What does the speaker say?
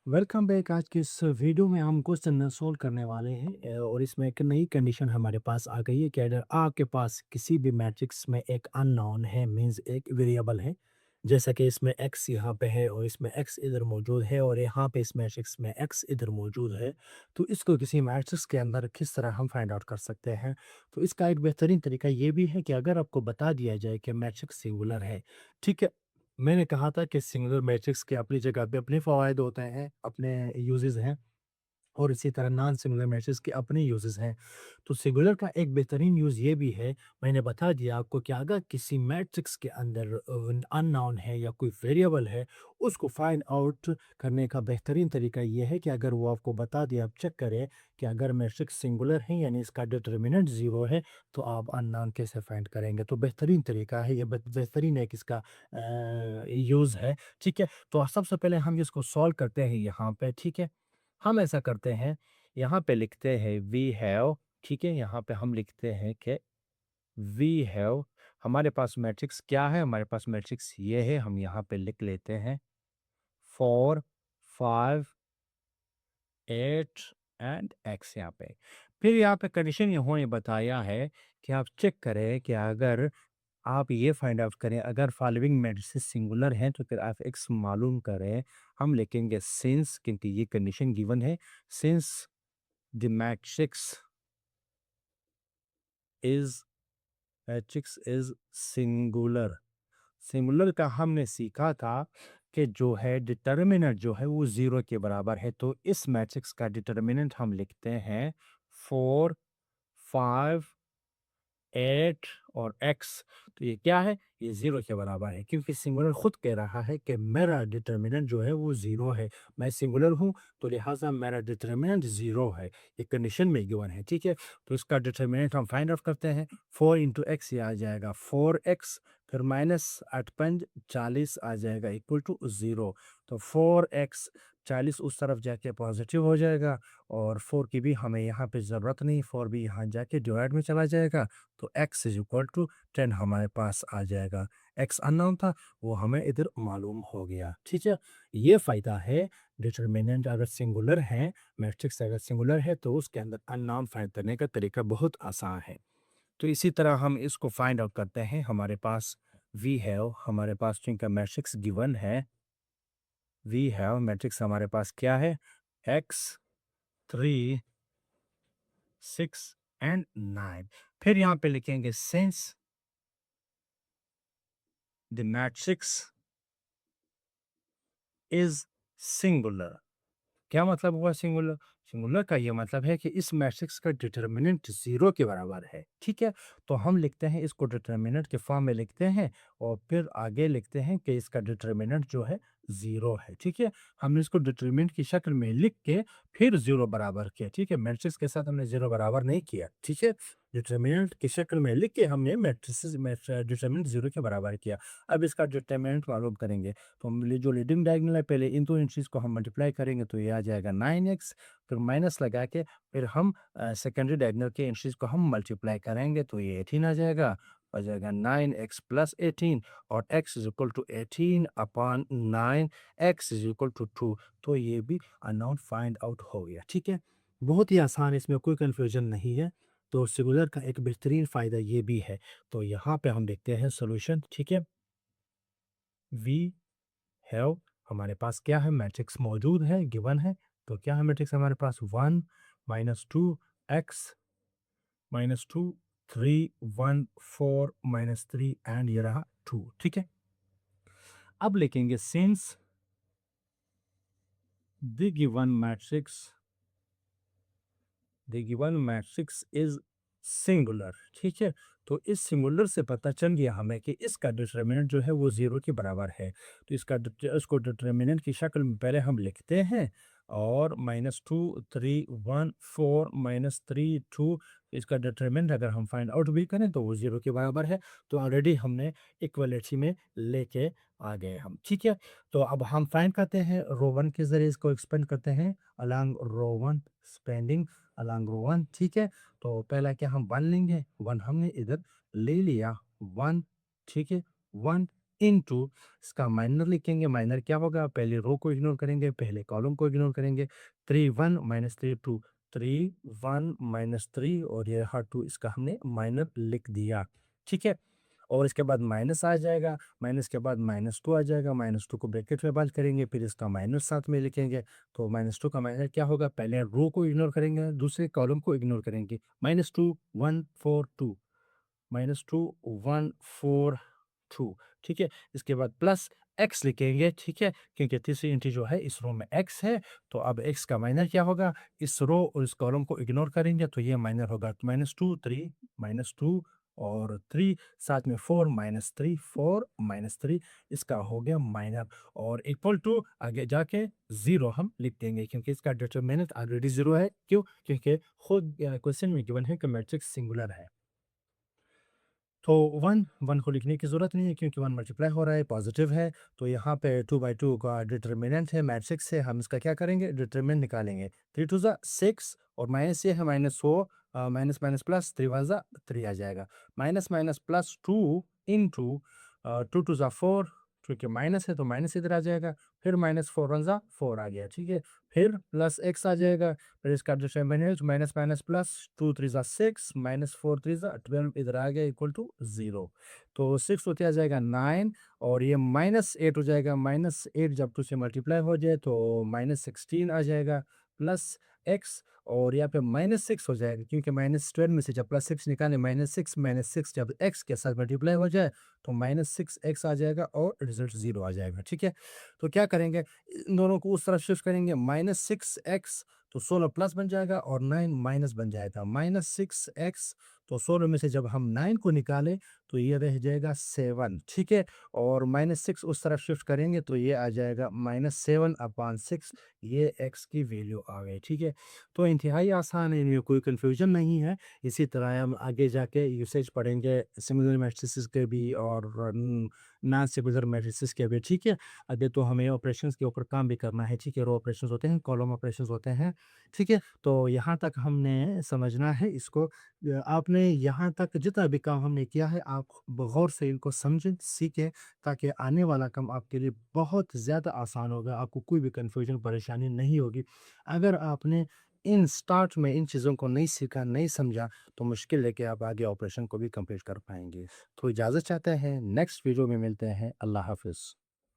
Welcome back. आज के इस वीडियो में हम क्वेश्चन सोल्व करने वाले हैं और इसमें एक नई कंडीशन हमारे पास आ गई है कि अगर आपके पास किसी भी मैट्रिक्स में एक अननोन है मींस एक वेरिएबल है, जैसा कि इसमें एक्स यहाँ पे है और इसमें एक्स इधर मौजूद है और यहाँ पे इस मैट्रिक्स में एक्स इधर मौजूद है, तो इसको किसी मैट्रिक्स के अंदर किस तरह हम फाइंड आउट कर सकते हैं। तो इसका एक बेहतरीन तरीका ये भी है कि अगर आपको बता दिया जाए कि मैट्रिक्स सिंगुलर है, ठीक है। मैंने कहा था कि सिंगुलर मैट्रिक्स के अपनी जगह पे अपने फ़वाइद होते हैं, अपने यूज़ेज़ हैं और इसी तरह नॉन सिंगुलर मैट्रिक्स के अपने यूज़ेज़ हैं। तो सिंगुलर का एक बेहतरीन यूज़ ये भी है, मैंने बता दिया आपको कि अगर किसी मैट्रिक्स के अंदर अननोन है या कोई वेरिएबल है, उसको फाइंड आउट करने का बेहतरीन तरीका ये है कि अगर वो आपको बता दिया, आप चेक करें कि अगर मैट्रिक्स सिंगुलर है यानी इसका डिटर्मिनेंट 0 है, तो आप अननोन कैसे फाइंड करेंगे। तो बेहतरीन तरीका है ये, बेहतरीन एक इसका यूज़ है, ठीक है। तो सबसे पहले हम इसको सॉल्व करते हैं यहाँ पे, ठीक है। हम ऐसा करते हैं, यहाँ पे लिखते हैं वी हैव, ठीक है। यहाँ पे हम लिखते हैं कि वी हैव, हमारे पास मैट्रिक्स क्या है, हमारे पास मैट्रिक्स ये है, हम यहाँ पे लिख लेते हैं 4 5 8 एंड एक्स यहाँ पे। फिर यहाँ पे कंडीशन इन्होंने बताया है कि आप चेक करें कि अगर आप ये फाइंड आउट करें, अगर फॉलोइंग मैट्रिसेस सिंगुलर हैं तो फिर आप एक्स मालूम करें। हम लिखेंगे सिंस, क्योंकि ये कंडीशन गिवन है, since the is matrix is singular. Singular का हमने सीखा था कि जो है डिटर्मिनेंट जो है वो जीरो के बराबर है, तो इस मैट्रिक्स का डिटर्मिनेंट हम लिखते हैं 4 5 8 और एक्स। तो ये क्या है, ये जीरो के बराबर है, क्योंकि सिंगुलर खुद कह रहा है कि मेरा डिटर्मिनेंट जो है वो जीरो है। मैं सिंगुलर हूँ तो लिहाजा मेरा डिटर्मिनेंट जीरो है, ये कंडीशन में गिवन है, ठीक है। तो इसका डिटर्मिनेंट हम फाइंड आउट करते हैं। 4 इंटू एक्स, ये आ जाएगा 4x, फिर माइनस 8 5 40 आ जाएगा इक्वल टू जीरो। तो 4x, 40 उस तरफ जाके पॉजिटिव हो जाएगा और 4 की भी हमें यहाँ पे ज़रूरत नहीं, 4 भी यहाँ जाके डिवाइड में चला जाएगा। तो x इज इक्वल टू 10 हमारे पास आ जाएगा। x अननोन था, वो हमें इधर मालूम हो गया, ठीक है। ये फ़ायदा है, डिटर्मिनेंट अगर सिंगुलर है, मैट्रिक्स अगर सिंगुलर है तो उसके अंदर अननोन फाइंड करने का तरीका बहुत आसान है। तो इसी तरह हम इसको फाइंड आउट करते हैं। हमारे पास वी हैव, हमारे पास चूंकि मैट्रिक्स गिवन है, वी हैव मैट्रिक्स हमारे पास क्या है, x 3 6 एंड 9। फिर यहाँ पे लिखेंगे since the matrix is singular. क्या मतलब हुआ सिंगुलर? सिंगुलर का ये मतलब है कि इस मैट्रिक्स का डिटर्मिनेंट जीरो के बराबर है, ठीक है। तो हम लिखते हैं, इसको डिटर्मिनेंट के फॉर्म में लिखते हैं और फिर आगे लिखते हैं कि इसका डिटर्मिनेंट जो है जीरो है, ठीक है। हमने इसको डिटर्मिनेंट की शक्ल में लिख के फिर जीरो बराबर किया, ठीक है। मैट्रिक्स के साथ हमने जीरो बराबर नहीं किया, ठीक है। डिटर्मिनेंट की शक्ल में लिख के हमने मैट्रिक्स डिटर्मिनेंट जीरो के बराबर किया। अब इसका डिटर्मिनेंट मालूम करेंगे, तो हम जो लीडिंग डायगोनल है, पहले इन दो एंट्रीज को हम मल्टीप्लाई करेंगे तो ये आ जाएगा 9x, फिर माइनस लगा के फिर हम सेकेंडरी डायगोनल के एंट्रीज को हम मल्टीप्लाई करेंगे तो ये 18 आ जाएगा 9x प्लस 18 और x is equal to 18 upon 9, x is equal to 2। तो ये भी अननोन फाइंड आउट हो गया, ठीक है। बहुत ही आसान है, इसमें कोई कंफ्यूजन नहीं है। तो सिंगुलर का एक बेहतरीन फ़ायदा ये भी है। तो यहाँ पे हम देखते हैं सोल्यूशन, ठीक है। वी हैव, हमारे पास क्या है, मैट्रिक्स मौजूद है, गिवन है। तो क्या है मैट्रिक्स हमारे पास, 1 minus 2x minus 2 3 1 4 minus 3 and ये रहा 2, ठीक है। अब लिखेंगे since the given matrix, the given matrix is singular, ठीक है। तो इस सिंगुलर से पता चल गया हमें कि इसका डिटर्मिनेंट जो है वो जीरो के बराबर है। तो इसको डिटर्मिनेंट की शक्ल में पहले हम लिखते हैं और -2 3 1 4 -3 2, इसका डिटर्मिनेंट अगर हम फाइंड आउट भी करें तो वो जीरो के बराबर है। तो ऑलरेडी हमने इक्वलिटी में लेके आ गए हम, ठीक है। तो अब हम फाइंड करते हैं, रो वन के जरिए इसको एक्सपेंड करते हैं अलॉन्ग रो वन, स्पेंडिंग अलॉन्ग रो वन, ठीक है। तो पहला क्या हम 1 लेंगे, 1 हमने इधर ले लिया, 1, ठीक है। 1 इनटू इसका माइनर लिखेंगे। माइनर क्या होगा? पहले रो को इग्नोर करेंगे, पहले कॉलम को इग्नोर करेंगे। 3 1 माइनस 3 2, 3 1 माइनस 3 और ये रहा 2, इसका हमने माइनर लिख दिया। ठीक है? और इसके बाद माइनस आ जाएगा, माइनस के बाद -2 आ जाएगा, -2 को ब्रैकेट में बंद करेंगे, फिर इसका माइनस साथ में लिखेंगे। तो -2 का माइनर क्या होगा? पहले रो को इग्नोर करेंगे, दूसरे कॉलम को इग्नोर करेंगे। -2 1 4 2, -2 1 4 2। ठीक है? इसके बाद प्लस एक्स लिखेंगे। ठीक है? क्योंकि तीसरी एंट्री जो है इस रो में एक्स है, तो अब एक्स का माइनर क्या होगा? इस रो और इस कॉलम को इग्नोर करेंगे तो ये माइनर होगा -2 3 -2 और 3 साथ में 4 -3 4 -3, इसका हो गया माइनर। और इक्वल टू आगे जाके 0 हम लिख देंगे क्योंकि इसका डिटरमिनेंट ऑलरेडी 0 है। क्यों? क्योंकि खुद क्वेश्चन में गिवन है कि मैट्रिक्स सिंगुलर है। तो 1 को लिखने की ज़रूरत नहीं है क्योंकि 1 मल्टीप्लाई हो रहा है, पॉजिटिव है। तो यहाँ पे 2/2 का डिटरमिनेंट है मैट्रिक्स से, हम इसका क्या करेंगे? डिटरमिनेंट निकालेंगे। 3 2 ज़ा 6 और माइनस ये है -4, माइनस माइनस प्लस 3 1 ज़ा 3 आ जाएगा। माइनस माइनस प्लस 2 इंटू 2 2 ज़ा 4, क्योंकि माइनस है तो माइनस इधर आ जाएगा। फिर -4 1 ज़ा 4 आ गया। ठीक है? फिर प्लस एक्स आ जाएगा, फिर इसका डिटरमिनेंट माइनस माइनस प्लस 2 3 ज़ा 6 -4 3 ज़ा 12 इधर आ गया इक्वल टू 0। तो 6 होते आ जाएगा 9 और ये -8 हो जाएगा। -8 जब 2 से मल्टीप्लाई हो जाए तो -16 आ जाएगा प्लस एक्स और यहाँ पे -6 हो जाएगा क्योंकि -12 में से जब +6 निकालें -6 जब एक्स के साथ मल्टीप्लाई हो जाए तो -6 एक्स आ जाएगा और रिजल्ट 0 आ जाएगा। ठीक है? तो क्या करेंगे? इन दोनों को उस तरफ शिफ्ट करेंगे, -6 एक्स तो 16 प्लस बन जाएगा और 9 माइनस बन जाएगा। -6 एक्स तो 16 में से जब हम 9 को निकालें तो ये रह जाएगा 7। ठीक है? और -6 उस तरफ शिफ्ट करेंगे तो ये आ जाएगा -7/6, ये एक्स की वैल्यू आ गई। ठीक है? तो इंतहाई आसान है, इनमें कोई कन्फ्यूजन नहीं है। इसी तरह हम आगे जाके यूसेज पढ़ेंगे सिमिलर मैट्रिसेस के भी और नॉन सिमिलर मैट्रिसेस के भी। ठीक है? अभी तो हमें ऑपरेशंस के ऊपर काम भी करना है। ठीक है? रो ऑपरेशंस होते हैं, कॉलम ऑपरेशंस होते हैं। ठीक है? तो यहाँ तक हमने समझना है इसको। आपने यहाँ तक जितना भी काम हमने किया है, आप गौर से इनको समझें, सीखें, ताकि आने वाला काम आपके लिए बहुत ज़्यादा आसान होगा। आपको कोई भी कन्फ्यूजन, परेशानी नहीं होगी। अगर आपने इन स्टार्ट में इन चीज़ों को नहीं सीखा, नहीं समझा, तो मुश्किल है कि आप आगे ऑपरेशन को भी कंप्लीट कर पाएँगे। तो इजाज़त चाहते हैं, नेक्स्ट वीडियो में मिलते हैं। अल्लाह हाफ़िज़।